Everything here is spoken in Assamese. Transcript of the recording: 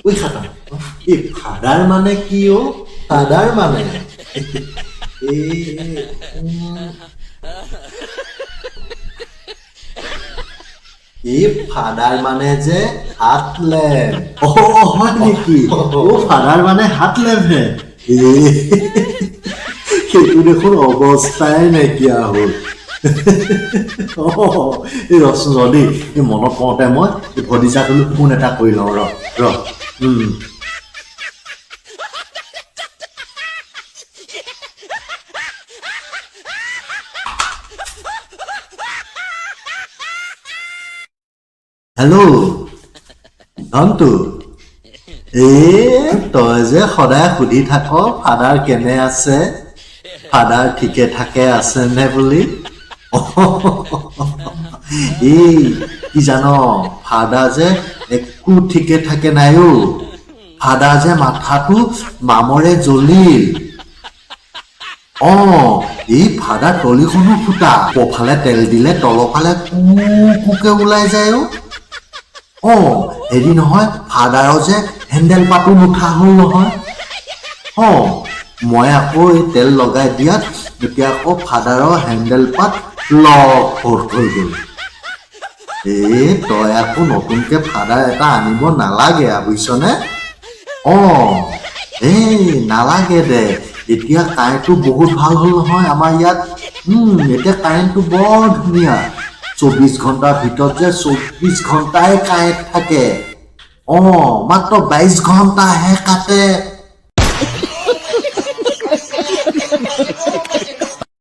ওই খাতা এই ফাদার মানে কি ও ফাদার মানে এই ফাদার মানে যে হাত লেম্প ও হয় নেকি ও ফাদার মানে হাত লেম্প হে সেইটো দেখোন অৱস্থাই নাইকিয়া হ'ল এই ৰচোন দেই এই মনত পৰোঁতে মই এই ভতিজাটোলৈ ফোন এটা কৰি লওঁ ৰ হেল্ল' ধনটো তই যে সদায় সুধি থাক ফাদাৰ কেনে আছে ফাদাৰ ঠিকে থাকে আছে নে বুলি এই কি জান ফাদাৰ যে একো ঠিকে থাকে নাই অ ফাদাৰ যে মাথাটো মামৰে জ্বলিল এই ফাদাৰ তলিখনো ফুটা পফালে তেল দিলে তলফালে কুকে ওলাই যায় হেৰি নহয় ফাদাৰৰ যে হেণ্ডেল পাতো নুঠা হ'ল নহয় মই আকৌ এই তেল লগাই দিয়াত এতিয়া আকৌ ফাদাৰৰ হেণ্ডেল পাত লক হৈ গ'ল তই আকৌ নতুনকে ফাদাৰ এটা আনিব নালাগে বুজিছনে নালাগে দে এতিয়া কাৰেণ্টটো বহুত ভাল হ'ল নহয় আমাৰ ইয়াত এতিয়া কাৰেণ্টটো বৰ ধুনীয়া 24 ঘণ্টাৰ ভিতৰত যে 24 ঘণ্টাই কাৰেণ্ট থাকে মাত্ৰ 22 ঘণ্টাহে কাটে